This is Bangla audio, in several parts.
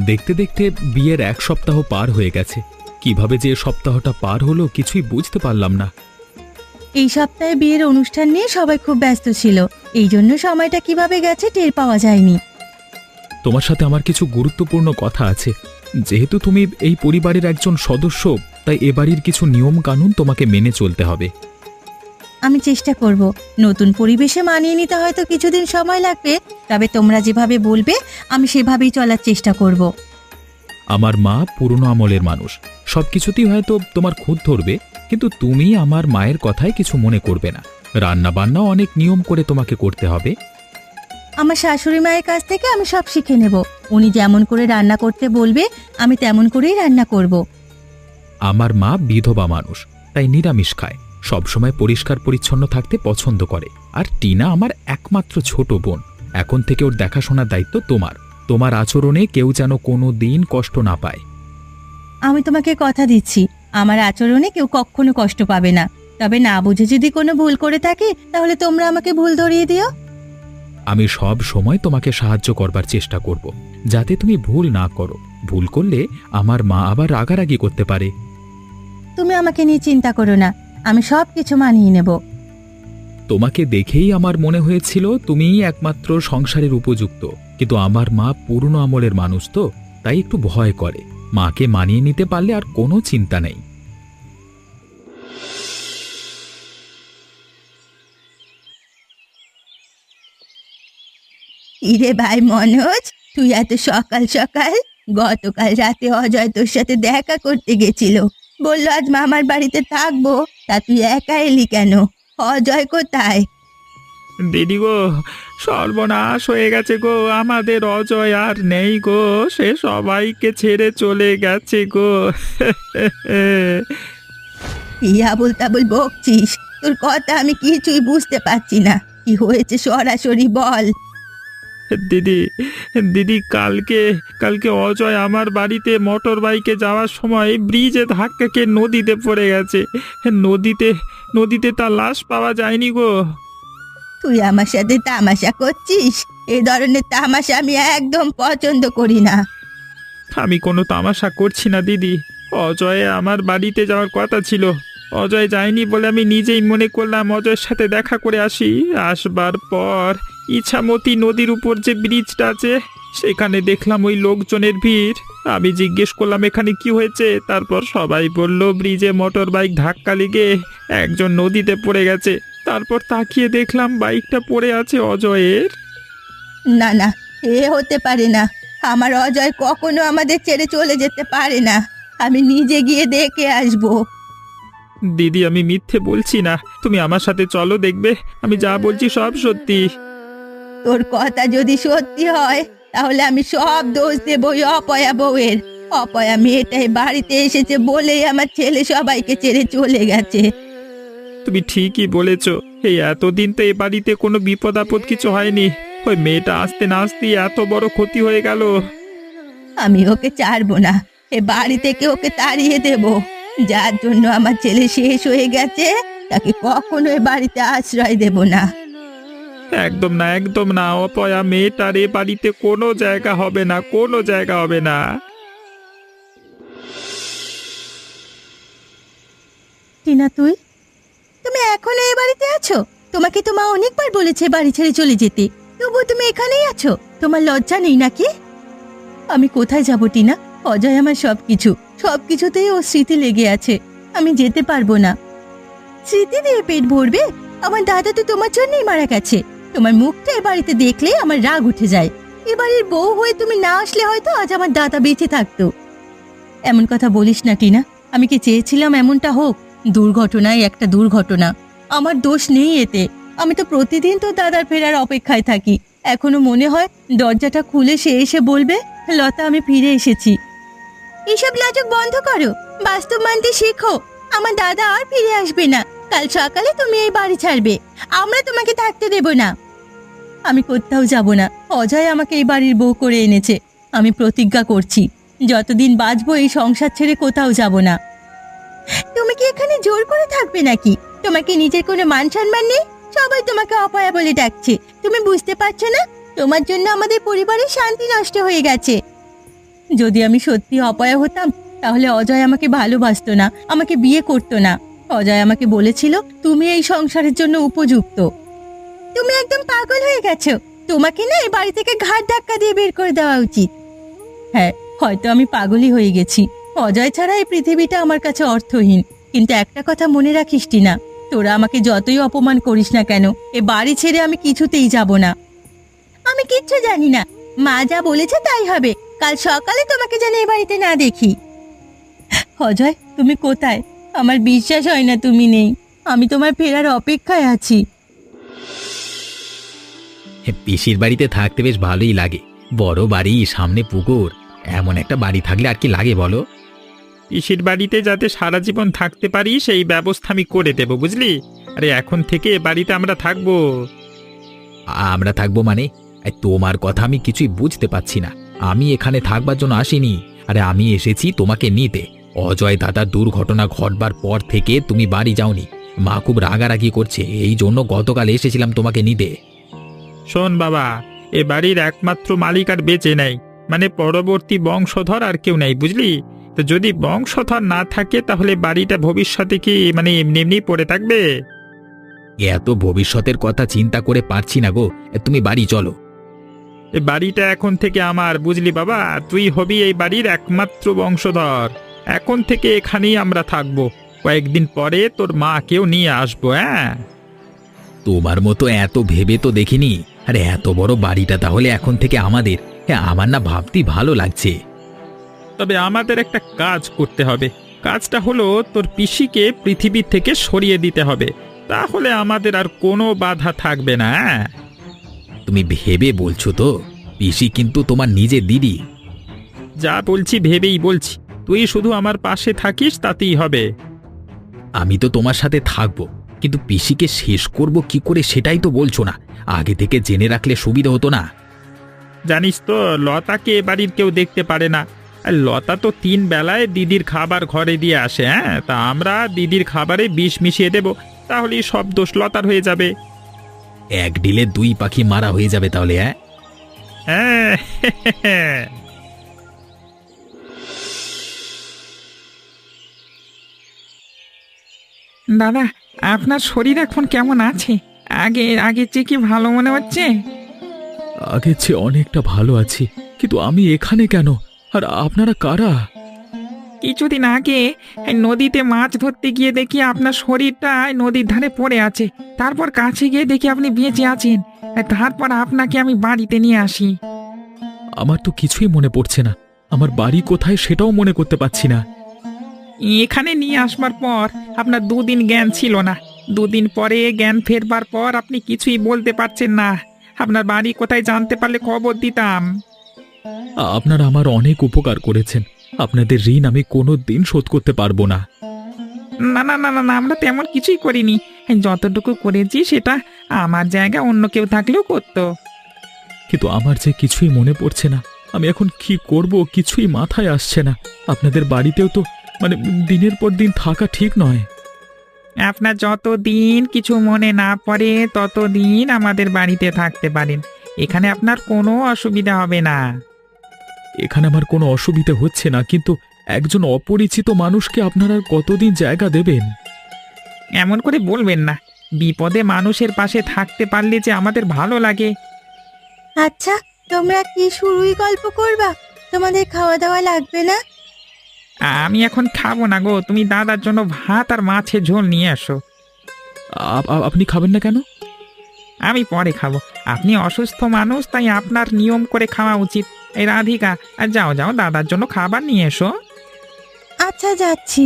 দেখতে দেখতে বিয়ের 1 সপ্তাহ পার হয়ে গেছে। কিভাবে যে সপ্তাহটা পার হলো কিছুই বুঝতে পারলাম না। এই সপ্তাহে বিয়ের অনুষ্ঠান নিয়ে সবাই খুব ব্যস্ত ছিল, এই জন্য সময়টা কিভাবে গেছে টের পাওয়া যায়নি। তোমার সাথে আমার কিছু গুরুত্বপূর্ণ কথা আছে। যেহেতু তুমি এই পরিবারের একজন সদস্য, তাই এ বাড়ির কিছু নিয়ম কানুন তোমাকে মেনে চলতে হবে। আমি চেষ্টা করব। নতুন পরিবেশে মানিয়ে নিতে হয়তো কিছুদিন সময় লাগবে, তবে তোমরা যেভাবে বলবে আমি সেভাবেই চলার চেষ্টা করব। আমার মা পুরনো আমলের মানুষ, সবকিছুতেই হয়তো তোমার খুঁত ধরবে, কিন্তু তুমি আমার মায়ের কথায় কিছু মনে করবে না। রান্না বান্নাও অনেক নিয়ম করে তোমাকে করতে হবে। আমার শাশুড়ি মায়ের কাছ থেকে আমি সব শিখে নেব। উনি যেমন করে রান্না করতে বলবে আমি তেমন করেই রান্না করব। আমার মা বিধবা মানুষ, তাই নিরামিষ খায়, সবসময় পরিষ্কার পরিচ্ছন্ন থাকতে পছন্দ করে। আর টিনা আমার একমাত্র ছোট বোন, এখন থেকে ওর দেখাশোনার দায়িত্ব তোমার। তোমার আচরণে কেউ যেন কোনো দিন কষ্ট না পায়। আমি তোমাকে কথা দিচ্ছি, আমার আচরণে কেউ কখনো কষ্ট পাবে না। তবে না বুঝে যদি কোনো ভুল করে থাকি তাহলে তোমরা আমাকে ভুল ধরিয়ে দিও। আমি সব সময় তোমাকে সাহায্য করবার চেষ্টা করব, যাতে তুমি ভুল না করো। ভুল করলে আমার মা আবার রাগারাগি করতে পারে। তুমি আমাকে নিয়ে চিন্তা করো না, আমি সব কিছু মানিয়ে নেব। তোমাকে দেখেই আমার মনে হয়েছিল তুমিই একমাত্র সংসারের উপযুক্ত, কিন্তু আমার মা পুরনো আমলের মানুষ তো, তাই একটু ভয় করে। মাকে মানিয়ে নিতে পারলে আর কোনো চিন্তা নেই। ইরে ভাই মনোজ, তুই এত সকাল সকাল? গতকাল রাতে অজয় তোর সাথে দেখা করতে গেছিল, বললো আজ মামার বাড়িতে থাকবো, তা তুই একা এলি কেন? অজয় কোথায়? দিদি গো, সর্বনাশ হয়ে গেছে গো, আমাদের অজয় আর নেই গো, সে সবাইকে ছেড়ে চলে গেছে গো। কি আবল তাবল বকছিস? তোর কথা আমি কিছুই বুঝতে পারছি না। কি হয়েছে সরাসরি বল। দিদি দিদি কালকে কালকে অজয় আমার বাড়িতে মোটর বাইকে যাওয়ার সময় ব্রিজে ধাক্কা খেয়ে নদীতে পড়ে গেছে। নদীতে নদীতে তার লাশ পাওয়া যায়নি গো। তুই আমার সাথে তামাশা করছিস? এ ধরনের তামাশা আমি একদম পছন্দ করি না। আমি কোনো তামাশা করছি না দিদি, অজয় আমার বাড়িতে যাওয়ার কথা ছিল। অজয় যায়নি বলে আমি নিজেই মনে করলাম অজয়ের সাথে দেখা করে আসি। আসবার পর ইছামতি নদীর উপর যে ব্রিজটা আছে সেখানে দেখলাম ওই লোকজনের ভিড়। আমি জিজ্ঞেস করলাম এখানে কি হয়েছে, তারপর সবাই বলল ব্রিজে মোটর বাইক ধাক্কা লেগে একজন নদীতে পড়ে গেছে। তারপর তাকিয়ে দেখলাম বাইকটা পড়ে আছে অজয়ের। না না, এ হতে পারে না। আমার অজয় কখনো আমাদের ছেড়ে চলে যেতে পারে না। আমি নিজে গিয়ে দেখে আসবো। দিদি আমি মিথ্যে বলছি না, তুমি আমার সাথে চলো, দেখবে আমি যা বলছি সব সত্যি। তোর কথা যদি সত্যি হয় তাহলে আমি সব দোষ দেব ওই অপয়া বউয়ের। অপয়া মেয়েটাই বাড়িতে এসেছে বলেই আমার ছেলে সবাইকে ছেড়ে চলে গেছে। তুমি ঠিকই বলেছ, এই এতদিন তো এ বাড়িতে কোনো বিপদ আপদ কিছু হয়নি, ওই মেয়েটা আসতে না আসতেই এত বড় ক্ষতি হয়ে গেল। আমি ওকে ছাড়বো না, এ বাড়ি থেকে ওকে তাড়িয়ে দেব। যার জন্য আমার ছেলে শেষ হয়ে গেছে তাকে কখনো এ বাড়িতে আশ্রয় দেব না। একদম না, একদম না, অপয়া মেয়েটার এ বাড়িতে কোনো জায়গা হবে না, কোনো জায়গা হবে না। টিনা, তুমি এখনো এ বাড়িতে আছো? তোমাকে তো মা অনেকবার বলেছে বাড়ি ছেড়ে চলে যেতে, তবুও তুমি এখানেই আছো। তোমার লজ্জা নেই নাকি? আমি কোথায় যাব টিনা? অজয় আমার সবকিছু, সবকিছুতেই ও স্মৃতি লেগে আছে। আমি যেতে পারবো না। স্মৃতি দিয়ে পেট ভরবে? আমার দাদা তো তোমার জন্যই মারা গেছে। তোমার মুখটা এ বাড়িতে দেখলে আমার রাগ উঠে যায়। এ বাড়ির বউ হয়ে তুমি না আসলে হয়তো আজ আমার দাদা বেঁচে থাকতো। এমন কথা বলিস না টিনা, আমি কি চেয়েছিলাম এমনটা হোক? দুর্ঘটনায় একটা দুর্ঘটনা, আমার দোষ নেই এতে। আমি তো প্রতিদিন তো দাদার ফেরার অপেক্ষায় থাকি। এখনো মনে হয় দরজাটা খুলে সে এসে বলবে, লতা আমি ফিরে এসেছি। এসব নাটক বন্ধ করো, বাস্তব মানতে শেখো। আমার দাদা আর ফিরে আসবে না। কাল সকালে তুমি এই বাড়ি ছাড়বে, আমরা তোমাকে থাকতে দেব না। আমি কোথাও যাব না। অজয় আমাকে এই বাড়ির বউ করে এনেছে। আমি প্রতিজ্ঞা করছি, যতদিন বাঁচবো এই সংসার ছেড়ে কোথাও যাব না। তুমি কি এখানে জোর করে থাকবে নাকি? তোমাকে নিজের কোনো মান সম্মান নেই? সবাই তোমাকে অপয়া বলে ডাকছে। তুমি বুঝতে পারছো না? তোমার জন্য আমাদের পরিবারের শান্তি নষ্ট হয়ে গেছে। যদি আমি সত্যি অপয়া হতাম তাহলে অজয় আমাকে ভালোবাসতো না, আমাকে বিয়ে করতো না। অজয় আমাকে বলেছিল তুমি এই সংসারের জন্য উপযুক্ত। তুমি একদম পাগল হয়ে গেছো। তোমাকে না এই বাড়ি থেকে ঘাট ধাক্কা দিয়ে বের করে দেওয়া উচিত। হ্যাঁ, হয়তো আমি পাগলই হয়ে গেছি। অজয় ছাড়া এই পৃথিবীটা আমার কাছে অর্থহীন। কিন্তু একটা কথা মনে রাখিস টিনা, তোরা আমাকে যতই অপমান করিস না কেন, এ বাড়ি ছেড়ে আমি কিছুতেই যাব না। আমি কিচ্ছু জানি না, মা যা বলেছে তাই হবে। কাল সকালে তোমাকে যেন এই বাড়িতে না দেখি। অজয়, তুমি কোথায়? আমার বিশ্বাস হয় না তুমি নেই। আমি তোমার ফেরার অপেক্ষায় আছি। পিসির বাড়িতে থাকতে বেশ ভালোই লাগে। বড় বাড়ি, সামনে পুকুর, এমন একটা বাড়ি থাকলে আর কি লাগে বলো। পিসির বাড়িতে যাতে সারা জীবন থাকতে পারি সেই ব্যবস্থা আমি করে দেব, বুঝলি? আরে এখন থেকে এ বাড়িতে আমরা থাকবো। আমরা থাকবো মানে? তোমার কথা আমি কিছুই বুঝতে পারছি না। আমি এখানে থাকবার জন্য আসিনি। আরে আমি এসেছি তোমাকে নিতে। অজয় দাদার দুর্ঘটনা ঘটবার পর থেকে তুমি বাড়ি যাওনি। মা খুব রাগারাগি করছে, এই জন্য গতকাল এসেছিলাম তোমাকে নিতে। শোন বাবা, এ বাড়ির একমাত্র মালিক আর বেঁচে নেই, মানে পরবর্তী বংশধর আর কেউ নেই, বুঝলি? তো যদি বংশধর না থাকে তাহলে বাড়িটা ভবিষ্যতে কি মানে এমনি এমনি পড়ে থাকবে? এত ভবিষ্যতের কথা চিন্তা করে পারছি না গো। তুমি বাড়ি চলো। এ বাড়িটা এখন থেকে আমার, বুঝলি বাবা? তুই হবি এই বাড়ির একমাত্র বংশধর। এখন থেকে এখানেই আমরা থাকবো। কয়েকদিন পরে তোর মাকেও নিয়ে আসবো। হ্যাঁ, তোমার মতো এত ভেবে তো দেখিনি। আরে এত বড় বাড়িটা তাহলে এখন থেকে আমাদের। হ্যাঁ, আমার না ভাবতেই ভালো লাগছে। তবে আমাদের একটা কাজ করতে হবে। কাজটা হলো তোর পিসিকে পৃথিবী থেকে সরিয়ে দিতে হবে, তাহলে আমাদের আর কোনো বাধা থাকবে না। হ্যাঁ? তুমি ভেবে বলছো তো? পিসি কিন্তু তোমার নিজের দিদি। যা বলছি ভেবেই বলছি, তুই শুধু আমার পাশে থাকিস তাতেই হবে। আমি তো তোমার সাথে থাকবো, কিন্তু পিসিকে শেষ করব কি করে সেটাই তো বলছো না। আগে থেকে জেনে রাখলে সুবিধা হতো না? জানিস তো, লতাকে এ বাড়ির কেউ দেখতে পারে না। আর লতা তো 3 বেলায় দিদির খাবার ঘরে দিয়ে আসে। হ্যাঁ, তা আমরা দিদির খাবারে বিষ মিশিয়ে দেব, তাহলেই সব দোষ লতার হয়ে যাবে। এক ঢিলে 2 পাখি মারা হয়ে যাবে তাহলে। হ্যাঁ, হ্যাঁ। দাদা, আপনার শরীর এখন কেমন আছে? আগের চেয়ে কি ভালো মনে হচ্ছে? আগের চেয়ে অনেকটা ভালো আছি, কিন্তু আমি এখানে কেন? আর আপনারা কারা? কিছুদিন আগে এই নদীতে মাছ ধরতে গিয়ে দেখি আপনার শরীরটা এই নদীর ধারে পড়ে আছে। তারপর কাছে গিয়ে দেখি আপনি বেঁচে আছেন। তারপর আপনাকে আমি বাড়িতে নিয়ে আসি। আমার তো কিছুই মনে পড়ছে না। আমার বাড়ি কোথায় সেটাও মনে করতে পারছি না। এখানে নিয়ে আসবার পর আপনার 2 দিন জ্ঞান ছিল না। 2 দিন পরে জ্ঞান ফেরবার পর আপনি কিছুই বলতে পারছেন না। আপনার বাড়ি কোথায় জানতে পারলে খবর দিতাম। আপনারা আমার অনেক উপকার করেছেন। আপনাদের ঋণ আমি কোনো দিন শোধ করতে পারবো না। না না না না না, আমরা তেমন কিছুই করিনি। যতটুকু করেছি সেটা আমার জায়গা অন্য কেউ থাকলেও করতো। কিন্তু আমার যে কিছুই মনে পড়ছে না। আমি এখন কি করব কিছুই মাথায় আসছে না। আপনাদের বাড়িতেও তো মানে দিনের পর দিন থাকা ঠিক নয়। আপনার যতদিন কিছু মনে না পড়ে ততদিন আমাদের বাড়িতে থাকতে পারেন। এখানে আপনার কোনো অসুবিধা হবে না। এখানে আমার কোনো অসুবিধা হচ্ছে না, কিন্তু একজন অপরিচিত মানুষকে আপনারা আর কতদিন জায়গা দেবেন? এমন করে বলবেন না। বিপদে মানুষের পাশে থাকতে পারলে যে আমাদের ভালো লাগে। আচ্ছা, তোমরা কি শুরুই গল্প করবা? তোমাদের খাওয়া দাওয়া লাগবে না? আমি এখন খাবো না গো, তুমি দাদার জন্য ভাত আর মাছের ঝোল নিয়ে আসো। আপনি খাবেন না কেন? আমি পরে খাবো। আপনি অসুস্থ মানুষ, তাই আপনার নিয়ম করে খাওয়া উচিত। এই রাধিকা, আর যাও যাও দাদার জন্য খাবার নিয়ে এসো। আচ্ছা, যাচ্ছি।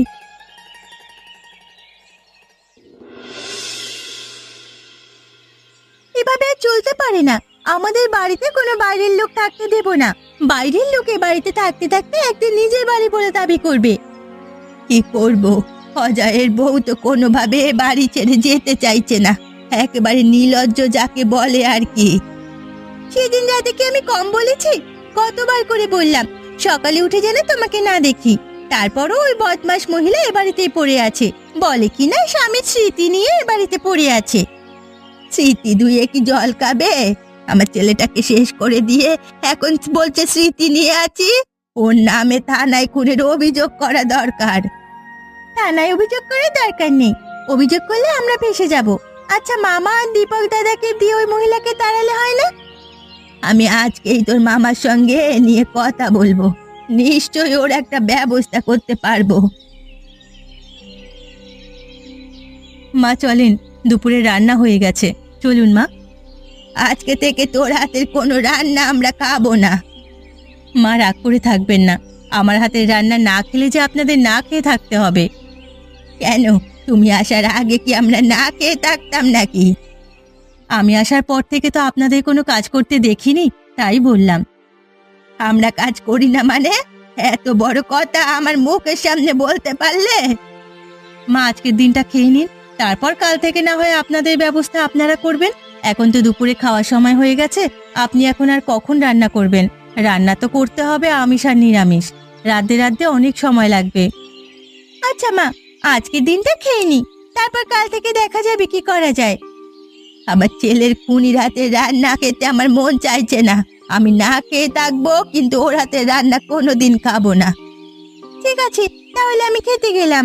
এভাবে আর চলতে পারে না। আমাদের বাড়িতে কোনো বাইরের লোক থাকতে দেব না। বাইরের লোক এ বাড়িতে থাকতে থাকতে একদিন নিজের বাড়ি বলে দাবি করবে। কি করব? অজয়ের বউ তো কোনোভাবে এ বাড়ি ছেড়ে যেতে চাইছে না। একেবারে নির্লজ্জ যাকে বলে আর কি। সেদিন রাতে কি আমি কম বলেছি? কতবার করে বললাম সকালে উঠে যেন তোমাকে না দেখি। তারপরও ওই বদমাস মহিলা এ বাড়িতেই পড়ে আছে। বলে কিনা স্বামীর স্মৃতি নিয়ে এ বাড়িতে পড়ে আছে। স্মৃতি ধুয়ে কি জল খাবে? আমার ছেলেটাকে শেষ করে দিয়ে এখন বলছে স্মৃতি নিয়ে আছি। ওর নামে থানায় খুনের অভিযোগ করা দরকার। থানায় অভিযোগ করার দরকার নেই, অভিযোগ করলে আমরা ফেঁসে যাব। আচ্ছা মামা আর দীপক দাদাকে দিয়ে ওই মহিলাকে তাড়ালে হয় না? আমি আজকেই তোর মামার সঙ্গে এ নিয়ে কথা বলবো, নিশ্চয়ই ওর একটা ব্যবস্থা করতে পারবো। মা চলেন, দুপুরে রান্না হয়ে গেছে, চলুন মা। আজকে থেকে তোর হাতের কোনো রান্না আমরা খাবো না। মা রাগ করে থাকবেন না, আমার হাতের রান্না না খেলে যে আপনাদের না খেয়ে থাকতে হবে। কেন, তুমি আসার আগে কি আমরা না খেয়ে থাকতাম নাকি? আমি আসার পর থেকে তো আপনাদের কোনো কাজ করতে দেখিনি, তাই বললাম। আমরা কাজ করি না মানে? এত বড় কথা আমার মুখের সামনে বলতে পারলে? মা আজকের দিনটা খেয়ে নিন, তারপর কাল থেকে না হয় আপনাদের ব্যবস্থা আপনারা করবেন। এখন তো দুপুরে খাওয়ার সময় হয়ে গেছে, আপনি এখন আর কখন রান্না করবেন? রান্না তো করতে হবে আমিষ আর নিরামিষ, রাঁধতে রাঁধতে অনেক সময় লাগবে। আচ্ছা মা, আজকের দিনটা খেয়ে নি, তারপর কাল থেকে দেখা যাবে কি করা যায়। আমার ছেলের খুনির হাতে রান্না খেতে আমার মন চাইছে না। আমি না খেয়ে থাকবো, কিন্তু ওর হাতে রান্না কোনোদিন খাবো না। ঠিক আছে, তাহলে আমি খেতে গেলাম।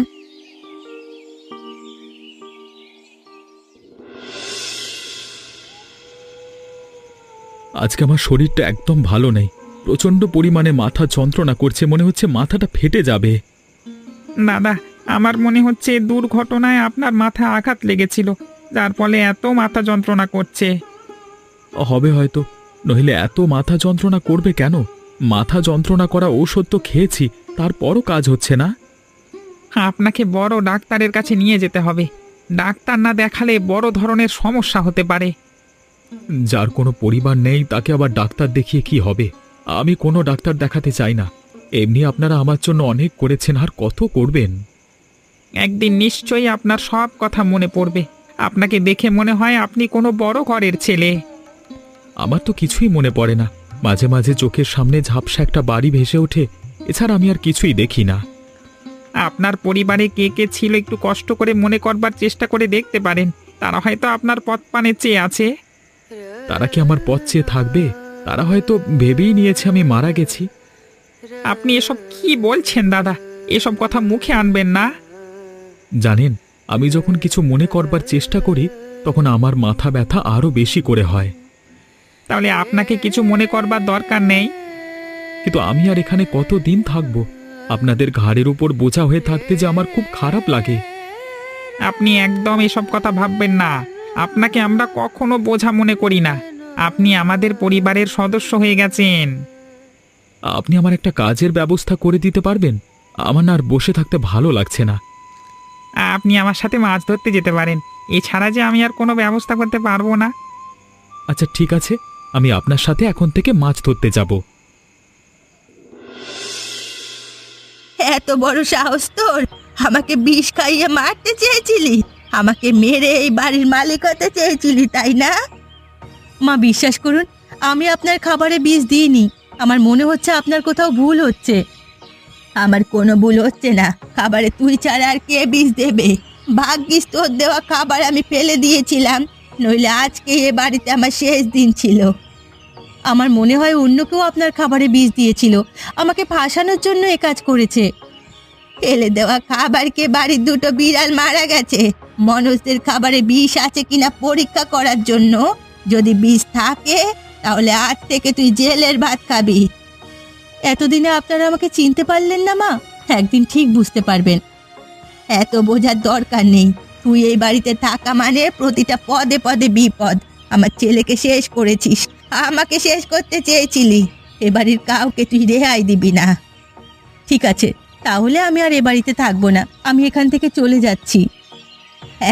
আজকে আমার শরীরটা একদম ভালো নেই, প্রচন্ড পরিমাণে মাথা যন্ত্রণা করছে, মনে হচ্ছে মাথাটা ফেটে যাবে। দাদা, আমার মনে হচ্ছে দুর্ঘটনায় আপনার মাথায় আঘাত লেগেছিল, যার ফলে এত মাথা যন্ত্রণা করছে। হবে হয়তো, নইলে এত মাথা যন্ত্রণা করবে কেন? মাথা যন্ত্রণা করা ঔষধ তো খেয়েছি, তারপরও কাজ হচ্ছে না। আপনাকে বড় ডাক্তারের কাছে নিয়ে যেতে হবে, ডাক্তার না দেখালে বড় ধরনের সমস্যা হতে পারে। যার কোনো পরিবার নেই তাকে আবার ডাক্তার দেখিয়ে কি হবে? আমি কোনো ডাক্তার দেখাতে চাই না। এমনি আপনারা আমার জন্য অনেক করেছেন, আর কত করবেন। একদিন নিশ্চয়ই আপনার সব কথা মনে পড়বে। আপনাকে দেখে মনে হয় আপনি কোনো বড় ঘরের ছেলে। আমার তো কিছুই মনে পড়ে না, মাঝে মাঝে চোখের সামনে ঝাপসা একটা বাড়ি ভেসে ওঠে, এছাড়া আমি আর কিছুই দেখি না। আপনার পরিবারে কে কে ছিল একটু কষ্ট করে মনে করবার চেষ্টা করে দেখতে পারেন, তারা হয়তো আপনার পথ পানে চেয়ে আছে। তারা কি আমার পথ চেয়ে থাকবে? তারা হয়তো ভেবেই নিয়েছে আমি মারা গেছি। আপনি এসব কি বলছেন দাদা? এসব কথা মুখে আনবেন না। জানেন, আমি যখন কিছু মনে করবার চেষ্টা করি তখন আমার মাথা ব্যথা আরো বেশি করে হয়। তাহলে আপনাকে কিছু মনে করবার দরকার নেই। কিন্তু আমি আর এখানে কতদিন থাকবো? আপনাদের ঘাড়ের উপর বোঝা হয়ে থাকতে যে আমার খুব খারাপ লাগে। আপনি একদম এসব কথা ভাববেন না, আপনাকে আমরা কখনো বোঝা মনে করি না। আপনি আমাদের পরিবারের সদস্য হয়ে গেছেন। আপনি আমার একটা কাজের ব্যবস্থা করে দিতে পারবেন? আমার না আর বসে থাকতে ভালো লাগছে না। আপনি আমার সাথে মাছ ধরতে যেতে পারেন, এছাড়া যে আমি আর কোনো ব্যবস্থা করতে পারবো না। আচ্ছা ঠিক আছে, আমি আপনার সাথে এখন থেকে মাছ ধরতে যাব। এত বড় সাহস তোর! আমাকে বিষ খাইয়ে মারতে চেয়েছিলি, আমাকে মেরে এই বাড়ির মালিক হতে চেয়েছিলি, তাই না? মা বিশ্বাস করুন, আমি আপনার খাবারে বিষ দিইনি। আমার মনে হচ্ছে আপনার কোথাও ভুল হচ্ছে। আমার কোনো ভুল হচ্ছে না, খাবারে তুই ছাড়া আর কে বিষ দেবে? ভাগ্যিস তোর দেওয়া খাবার আমি ফেলে দিয়েছিলাম, নইলে আজকে এ বাড়িতে আমার শেষ দিন ছিল। আমার মনে হয় অন্য কেউ আপনার খাবারে বিষ দিয়েছিল, আমাকে ফাঁসানোর জন্য এ কাজ করেছে। ফেলে দেওয়া খাবারকে বাড়ির দুটো বিড়াল মারা গেছে মনোজদের খাবারে বিষ আছে কিনা পরীক্ষা করার জন্য। যদি বিষ থাকে তাহলে আজ থেকে তুই জেলের ভাত খাবি। এতদিনে আপনারা আমাকে চিনতে পারলেন না মা, একদিন ঠিক বুঝতে পারবেন। এত বোঝার দরকার নেই, তুই এই বাড়িতে থাকা মানে প্রতিটা পদে পদে বিপদ। আমার ছেলেকে শেষ করেছিস, আমাকে শেষ করতে চেয়েছিলি, এ বাড়ির কাউকে তুই রেহাই দিবি না। ঠিক আছে, তাহলে আমি আর এ বাড়িতে থাকবো না, আমি এখান থেকে চলে যাচ্ছি।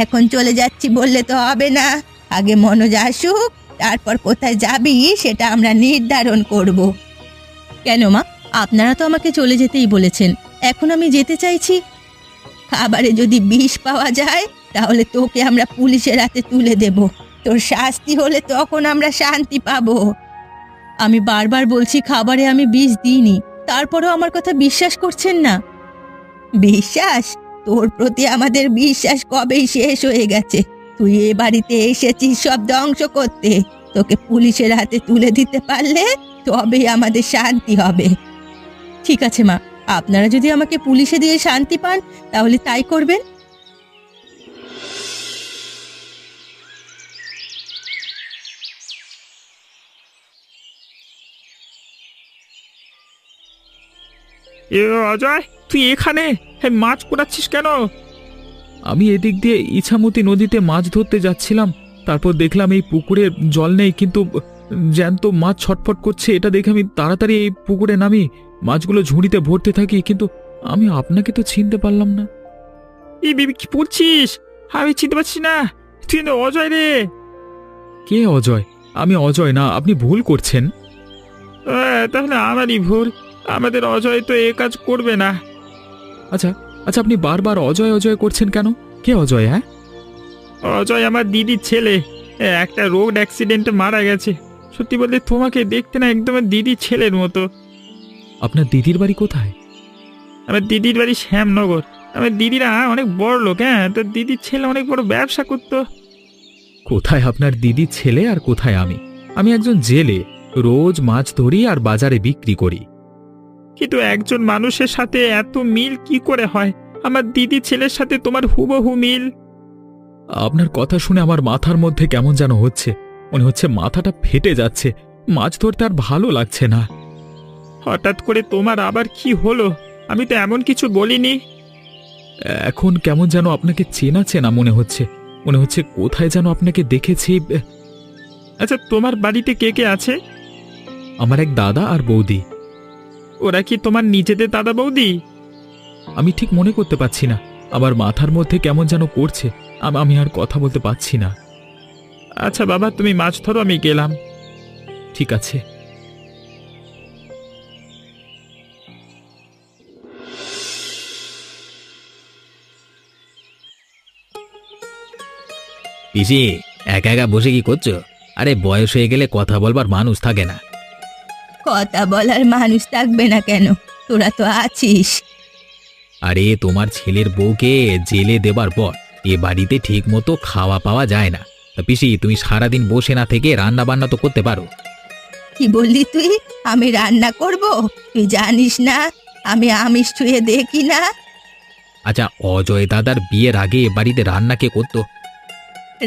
এখন চলে যাচ্ছি বললে তো হবে না, আগে মনোজ আসুক, তারপর কোথায় যাবি সেটা আমরা নির্ধারণ করব। কেন মা, আপনারা তো আমাকে চলে যেতেই বলেছেন, এখন আমি যেতে চাইছি। খাবারে যদি বিষ পাওয়া যায় তাহলে তোকে আমরা পুলিশের হাতে তুলে দেব, তোর শাস্তি হলে তখন আমরা শান্তি পাবো। আমি বারবার বলছি খাবারে আমি বিষ দিইনি, তারপরেও আমার কথা বিশ্বাস করছেন না। বিশ্বাস? তোর প্রতি আমাদের বিশ্বাস কবেই শেষ হয়ে গেছে। তুই এ বাড়িতে এসেছিস সব ধ্বংস করতে, তোকে পুলিশের হাতে তুলে দিতে পারলে তবেই আমাদের শান্তি হবে। ঠিক আছে মা, আপনারা যদি আমাকে পুলিশে দিয়ে শান্তি পান তাহলে তাই করবেন। এ অজয়, তুই এখানে মাছ কুড়াচ্ছিস কেন? আমি এদিক দিয়ে ইছামতি নদীতে মাছ ধরতে যাচ্ছিলাম, তারপর দেখলাম এই পুকুরে জল নেই, কিন্তু জ্যান্ত মাছ ছটফট করছে। এটা দেখে আমি তাড়াতাড়ি এই পুকুরে নামি মাছগুলো ঝুড়িতে ভরতে থাকি, কিন্তু আমি আপনাকে তো চিনতে পারলাম না। এই বেবি কি পড়ছিস? আমি চিনতে পারছি না। তুই না অজয় রে। কে অজয়? আমি অজয় না, আপনি ভুল করছেন। তাহলে আমারই ভুল। আমাদের অজয় তো এ কাজ করবে না। আচ্ছা আচ্ছা, আপনি বারবার অজয় অজয় করছেন কেন? কে অজয়? হ্যাঁ, অজয় আমার দিদির ছেলে। একটা রোড অ্যাক্সিডেন্টে মারা গেছে। সত্যি বলতে তোমাকে দেখতে না একদম দিদির ছেলের মতো। আপনার দিদির বাড়ি কোথায়? আমার দিদির বাড়ি শ্যামনগর। আমার দিদিরা অনেক বড় লোক। তো দিদির ছেলে অনেক বড় ব্যবসা করতো। কোথায় আপনার দিদির ছেলে আর কোথায় আমি? আমি একজন জেলে, রোজ মাছ ধরি আর বাজারে বিক্রি করি। কিন্তু একজন মানুষের সাথে এত মিল কি করে হয়? আমার দিদির ছেলের সাথে তোমার হুবহু মিল। আপনার কথা শুনে আমার মাথার মধ্যে কেমন যেন হচ্ছে, মনে হচ্ছে মাথাটা ফেটে যাচ্ছে। মাছ ধরতে আর ভালো লাগছে না। হঠাৎ করে তোমার আবার কি হলো? আমি তো এমন কিছু বলিনি। এখন কেমন যেন আপনাকে চেনা চেনা মনে হচ্ছে, মনে হচ্ছে কোথায় যেন আপনাকে দেখেছি। আচ্ছা, তোমার বাড়িতে কে কে আছে? আমার এক দাদা আর বৌদি। ওরা কি তোমার নিজেদের দাদা বৌদি? আমি ঠিক মনে করতে পারছি না, আমার মাথার মধ্যে কেমন যেন করছে। আমি আর কথা বলতে পারছি না। আচ্ছা বাবা, তুমি মাছ ধরো, আমি গেলাম। ঠিক আছে। পিসি, একা একা বসে কি করছো? আরে বয়স হয়ে গেলে কথা বলবার মানুষ থাকে না। কথা বলার মানুষ থাকবে না কেন? তোরা তো আছিস। আরে তোমার ছেলের বউকে জেলে দেবার পর এ বাড়িতে ঠিক মতো খাওয়া পাওয়া যায় না। তা পিসি, তুমি সারাদিন বসে না থেকে রান্না বান্না তো করতে পারো। কি বললি তুই? আমি রান্না করব? তুই জানিস না আমি আমিষ ছুঁয়ে দেখি না। আচ্ছা, অজয় দাদার বিয়ের আগে এ বাড়িতে রান্না কে করতো?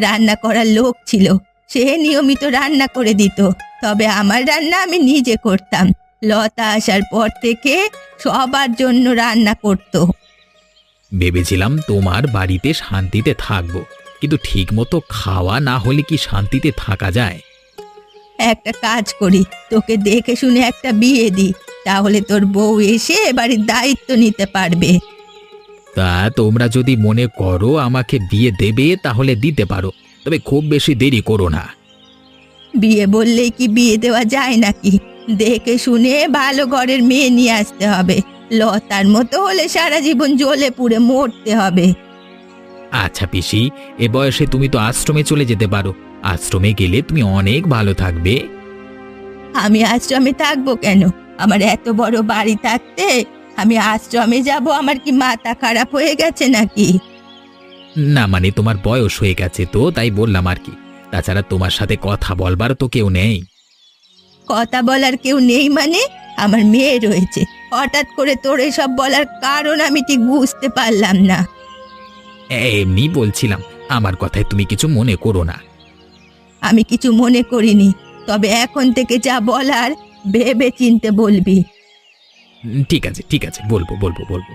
রান্না করার লোক ছিল, সে নিয়মিত রান্না করে দিত। তবে আমার রান্না আমি নিজে করতাম। লতা আসার পর থেকে সবার জন্য রান্না করত। ভেবেছিলাম তোমার বাড়িতে শান্তিতে থাকবো, কিন্তু ঠিক মতো খাওয়া না হলে কি শান্তিতে থাকা যায়? একটা কাজ করি, তোকে দেখে শুনে একটা বিয়ে দি, তাহলে তোর বউ এসে বাড়ির দায়িত্ব নিতে পারবে। তা তোমরা যদি মনে করো আমাকে বিয়ে দেবে তাহলে দিতে পারো, তবে খুব বেশি দেরি করো না। বিয়ে বললেই কি বিয়ে দেওয়া যায় নাকি? দেখে শুনে ভালো ঘরের মেয়ে নিয়ে আসতে হবে। লতার মতো হলে সারা জীবন জ্বলে পুড়ে মরতে হবে। আচ্ছা পিসি, এ বয়সে তুমি তো আশ্রমে চলে যেতে পারো। আশ্রমে গেলে তুমি অনেক ভালো থাকবে। আমি আশ্রমে থাকবো কেন? আমার এত বড় বাড়ি থাকতে আমি আশ্রমে যাব? আমার কি মাথা খারাপ হয়ে গেছে নাকি? না মানে তোমার বয়স হয়ে গেছে তো তাই বললাম আর কি। তাছাড়া তোমার সাথে কথা বলবার তো কেউ নেই। কথা বলার কেউ নেই মানে? আমার মেয়ে রয়েছে। হঠাৎ করে তোর এসব বলার কারণ আমি ঠিক বুঝতে পারলাম না। এমনি বলছিলাম, আমার কথায় তুমি কিছু মনে করো না। আমি কিছু মনে করিনি, তবে এখন থেকে যা বলার ভেবে চিনতে বলবি। ঠিক আছে ঠিক আছে, বলবো বলবো বলবো।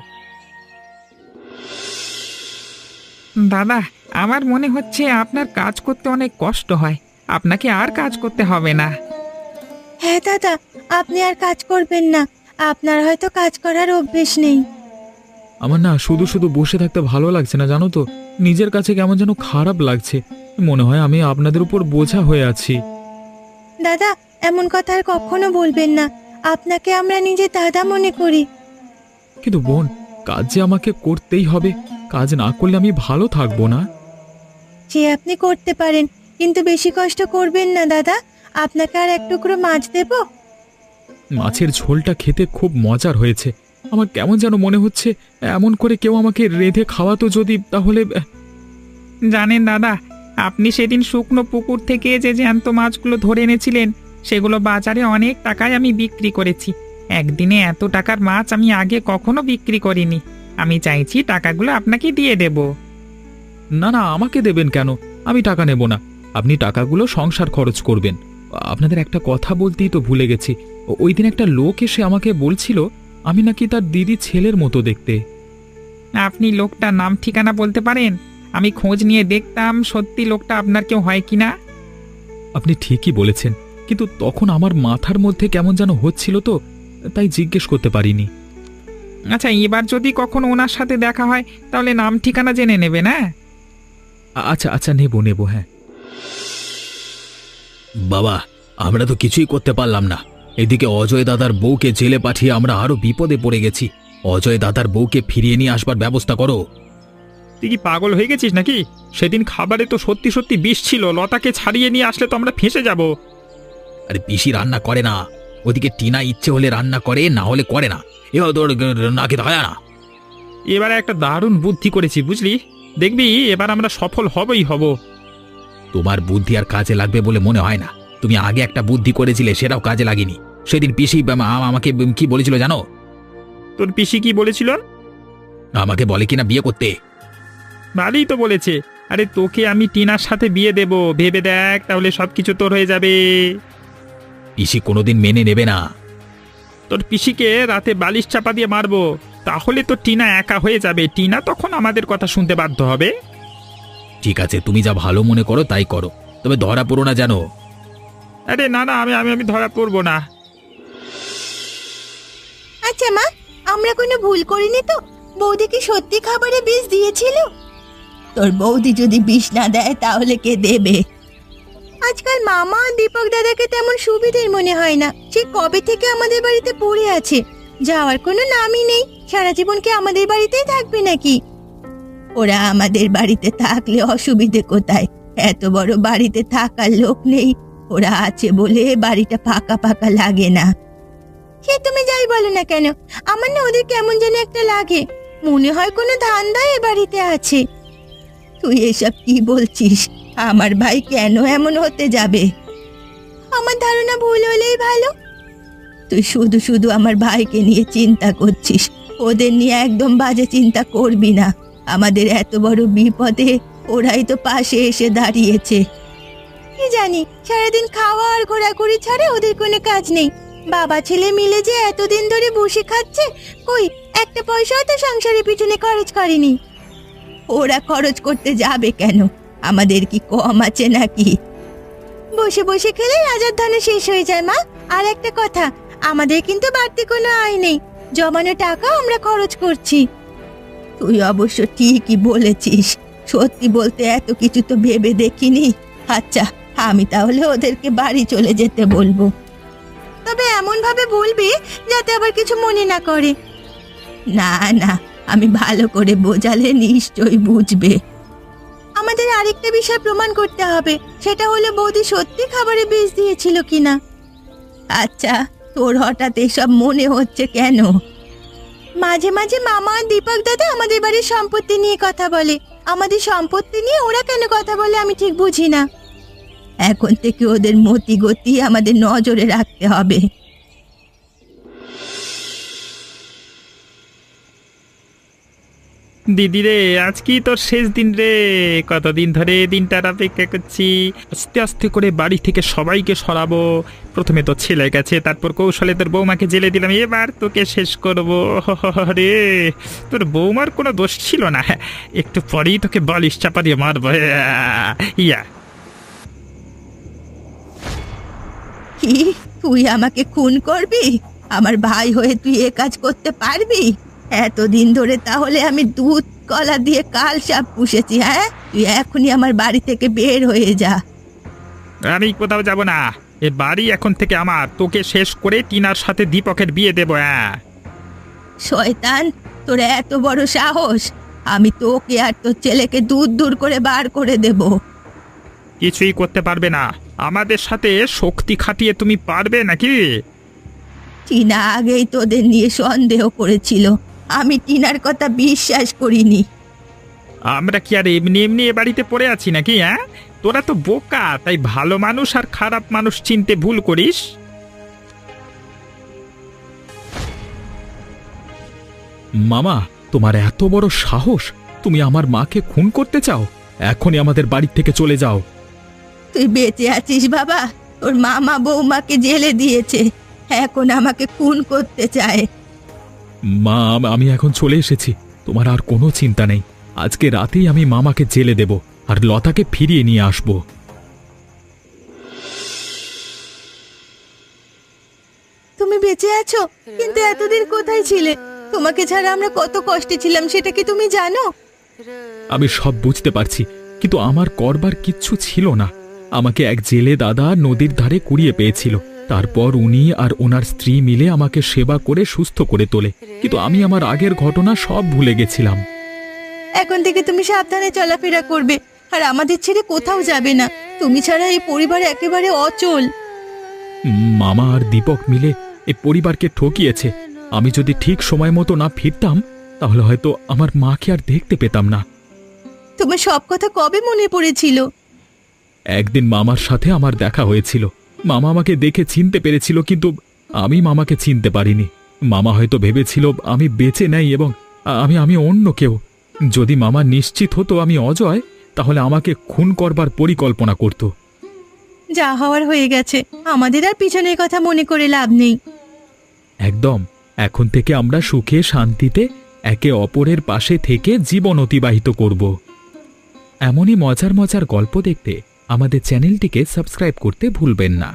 দাদা, আমার মনে হচ্ছে আপনার কাজ করতে অনেক কষ্ট হয়। আপনাকে আর কাজ করতে হবে না। হ্যাঁ দাদা, আপনি আর কাজ করবেন না। আপনার হয়তো কাজ করার অভ্যেস নেই। আমার না শুধু শুধু বসে থাকতে ভালো লাগছে না, জানো তো। নিজের কাছে কেমন যেন খারাপ লাগছে। মনে হয় আমি আপনাদের উপর বোঝা হয়ে আছি। দাদা, এমন কথা আর কখনো বলবেন না। আপনাকে আমরা নিজে দাদা মনে করি। কিন্তু বোন, কাজ যে আমাকে করতেই হবে। কাজ না করলে আমি ভালো থাকবো না। যে আপনি করতে পারেন, কিন্তু বেশি কষ্ট করবেন না দাদা। আপনাকে আর এক টুকরো মাছ দেব? মাছের ঝোলটা খেতে খুব মজার হয়েছে। আমার কেমন যেন মনে হচ্ছে এমন করে কেউ আমাকে রেঁধে খাওয়াতো যদি, তাহলে। জানেন দাদা, আপনি সেদিন শুকনো পুকুর থেকে যে জ্যান্ত মাছগুলো ধরে এনেছিলেন, সেগুলো বাজারে অনেক টাকায় আমি বিক্রি করেছি। একদিনে এত টাকার মাছ আমি আগে কখনো বিক্রি করিনি। আমি চাইছি টাকাগুলো আপনাকে দিয়ে দেব। না না, আমাকে দেবেন কেন? আমি টাকা নেব না। আপনি টাকাগুলো সংসার খরচ করবেন। আপনাদের একটা কথা বলতেই তো ভুলে গেছি। ওই দিন একটা লোক এসে আমাকে বলছিল আমি নাকি তার দিদি ছেলের মতো দেখতে। আপনি লোকটার নাম ঠিকানা বলতে পারেন? আমি খোঁজ নিয়ে দেখতাম সত্যি লোকটা আপনার কেউ হয় কিনা। আপনি ঠিকই বলেছেন, কিন্তু তখন আমার মাথার মধ্যে কেমন যেন হচ্ছিল তো, তাই জিজ্ঞেস করতে পারিনি। আচ্ছা, এবার যদি কখনো ওনার সাথে দেখা হয় তাহলে নাম ঠিকানা জেনে নেবে না? আচ্ছা আচ্ছা, নেব নেব, হ্যাঁ। বাবা, আমরা তো কিছুই করতে পারলাম না। এদিকে অজয় দাদার বউকে জেলে পাঠিয়ে আমরা আরো বিপদে পড়ে গেছি। অজয় দাদার বউকে ফিরিয়ে নিয়ে আসবার ব্যবস্থা করো। তুই কি পাগল হয়ে গেছিস নাকি? সেদিন খাবারে তো সত্যি সত্যি বিষ ছিল। লতাকে ছাড়িয়ে নিয়ে আসলে তো আমরা ফেঁসে যাব। আরে পিসি রান্না করে না। ওদিকে টিনা ইচ্ছে হলে রান্না করে, না হলে করে না। এও তোর না খেতে হয় না। এবারে একটা দারুণ বুদ্ধি করেছি, বুঝলি? দেখবি এবার আমরা সফল হবই হব। তোমার বুদ্ধি আর কাজে লাগবে বলে মনে হয় না। তুমি আগে একটা বুদ্ধি করেছিলে, সেটাও কাজে লাগেনি। সেদিন পিসি আমাকে কি বলেছিল জানো? তোর পিসি কি বলেছিল? আমাকে বলে কিনা বিয়ে করতে। ভালোই তো বলেছে। আরে তোকে আমি টিনার সাথে বিয়ে দেব, ভেবে দেখ, তাহলে সবকিছু তোর হয়ে যাবে। পিসি কোনোদিন মেনে নেবে না। তোর পিসিকে রাতে বালিশ চাপা দিয়ে মারবো, তাহলে তো টিনা একা হয়ে যাবে। টিনা তখন আমাদের কথা শুনতে বাধ্য হবে। ঠিক আছে, তুমি যা ভালো মনে করো তাই করো, তবে ধরা পড়ো না জানো। আরে না না, আমি আমি আমি ধরা পড়বো না। আচ্ছা মা, আমরা কোনো ভুল করিনি তো? বৌদি কি সত্যি খাবারে বিষ দিয়েছিল? তোর বৌদি যদি বিষ না দেয় তাহলে কে দেবে? আজকাল মামা আর দীপক দাদাকে তেমন সুবিধের মনে হয় না। সে কবে থেকে আমাদের বাড়িতে পড়ে আছে, যাওয়ার কোনো নামই নেই। সারা জীবন কি আমাদের বাড়িতেই থাকবে নাকি? ওরা আমাদের বাড়িতে থাকলে অসুবিধে কোথায়? এত বড় বাড়িতে থাকার লোক নেই, ওরা আছে বলে বাড়িটা ফাঁকা ফাঁকা লাগে না। সে তুমি যাই বলো না কেন, আমার না ওদের কেমন যেন একটা লাগে। মনে হয় কোনো ধান্দা এ বাড়িতে আছে। তুই এসব কি বলছিস? আমার ভাই কেন এমন হতে যাবে? আমার ধারণা ভুল হলেই ভালো। তুই শুধু শুধু আমার ভাইকে নিয়ে চিন্তা করছিস। ওদের নিয়ে একদম বাজে চিন্তা করবি না। আমাদের এত বড় বিপদে ওরাই তো পাশে এসে দাঁড়িয়েছে। কি জানি, সারাদিন খাওয়া আর ঘোরাঘুরি ছাড়া ওদের কোনো কাজ নেই। বাবা ছেলে মিলে যে এতদিন ধরে বসে খাচ্ছে, কই একটা পয়সাও তো সংসারের পিছনে খরচ করেনি। ওরা খরচ করতে যাবে কেন? আমাদের কি কম আছে নাকি? বসে বসে খেলে রাজার ধনে শেষ হয়ে যায় মা। আর একটা কথা, আমাদের কিন্তু বাড়তি কোনো আয় নেই। জমানো টাকা আমরা খরচ করছি। তুই অবশ্য ঠিকই বলেছিস। সত্যি বলতে এত কিছু তো ভেবে দেখিনি। আচ্ছা, আমি তাহলে ওদেরকে বাড়ি চলে যেতে বলবো। তবে এমন ভাবে বলবি যাতে আবার কিছু মনে না করে। না না, আমি ভালো করে বোঝালে নিশ্চয়ই বুঝবে। আমাদের আরেকটা বিষয় প্রমাণ করতে হবে, সেটা হলো বৌদি সত্যি খাবারে বিষ দিয়েছিল কিনা। আচ্ছা, তোর হঠাৎ এসব মনে হচ্ছে কেন? মাঝে মাঝে মামা আর দীপক দাদা আমাদের বাড়ির সম্পত্তি নিয়ে কথা বলে। আমাদের সম্পত্তি নিয়ে ওরা কেন কথা বলে আমি ঠিক বুঝি না। এখন থেকে ওদের মতি গতি আমাদের নজরে রাখতে হবে। দিদি রে, আজ কি তোর শেষ দিন রে? কতদিন ধরে দিনটার অপেক্ষা করছি। আস্তে আস্তে করে বাড়ি থেকে সবাইকে সরাবো। প্রথমে তো ছেলে গেছে, তারপর কৌশলে তোর বৌমাকে জেলে দিলাম, এবার তোকে শেষ করবো। রে, তোর বৌমার কোনো দোষ ছিল না। একটু পরেই তোকে বালিশ চাপা দিয়ে মারবো। ইয়া, কি তুই আমাকে খুন করবি? আমার ভাই হয়ে তুই এ কাজ করতে পারবি? এতদিন ধরে তাহলে আমি দুধ কলা দিয়ে কাল সাপ পুষেছি। হ্যাঁ, তুই এখনই আমার বাড়ি থেকে বের হয়ে যা। আমি কোথাও যাব না। এ বাড়ি এখন থেকে আমার। তোকে শেষ করে টিনার সাথে দীপকের বিয়ে দেবো। শয়তান, তোর এত বড় সাহস! আমি তোকে আর তোর ছেলেকে দূর দূর করে বার করে দেব। কিছুই করতে পারবে না। আমাদের সাথে শক্তি খাটিয়ে তুমি পারবে নাকি? টিনা আগেই তোদের নিয়ে সন্দেহ করেছিল, আমি টিনার কথা বিশ্বাস করিনি। আমরা কি আর এমনি এমনি এ বাড়িতে পড়ে আছি নাকি? তোরা তো বোকা, তাই ভালো মানুষ আর খারাপ মানুষ চিনতে ভুল করিস। মামা, তোমার এত বড় সাহস! তুমি আমার মাকে খুন করতে চাও? এখনই আমাদের বাড়ি থেকে চলে যাও। তুই বেঁচে আছিস বাবা? তোর মামা বৌমাকে জেলে দিয়েছে, এখন আমাকে খুন করতে চায়। মা, আমি এখন চলে এসেছি। তোমার আর কোনো চিন্তা নেই। আজকে রাতেই আমি মামাকে জেলে দেব আর লতাকে ফিরিয়ে নিয়ে আসব। তুমি বেঁচে আছো, কিন্তু এতদিন কোথায় ছিলে? তোমাকে ছাড়া আমরা কত কষ্টে ছিলাম সেটা কি তুমি জানো? আমি সব বুঝতে পারছি, কিন্তু আমার করবার কিচ্ছু ছিল না। আমাকে এক জেলে দাদা নদীর ধারে কুড়িয়ে পেয়েছিল। তারপর উনি আর ওনার স্ত্রী মিলে আমাকে সেবা করে সুস্থ করে তোলে, কিন্তু আমি আমার আগের ঘটনা সব ভুলে গেছিলাম। এখন থেকে তুমি সাবধানে চলাফেরা করবে, আর আমাদের ছেড়ে কোথাও যাবে না। তুমি ছাড়া এই পরিবার একেবারে অচল। মামা আর দীপক মিলে এই পরিবারকে ঠকিয়েছে। আমি যদি ঠিক সময় মতো না ফিরতাম, তাহলে হয়তো আমার মাকে আর দেখতে পেতাম না। তোমার সব কথা কবে মনে পড়েছিল? একদিন মামার সাথে আমার দেখা হয়েছিল। মামা আমাকে দেখে চিনতে পেরেছিল, কিন্তু আমি মামাকে চিনতে পারিনি। মামা হয়তো ভেবেছিল আমি বেঁচে নেই এবং আমি অন্য কেউ। যদি মামা নিশ্চিত হতো আমি অজয়, তাহলে আমাকে খুন করবার পরিকল্পনা করত। যা হওয়ার হয়ে গেছে, আমাদের আর পিছনের কথা মনে করে লাভ নেই। একদম। এখন থেকে আমরা সুখে শান্তিতে একে অপরের পাশে থেকে জীবন অতিবাহিত করব। এমনই মজার মজার গল্প দেখতে আমাদের চ্যানেলটিকে সাবস্ক্রাইব করতে ভুলবেন না।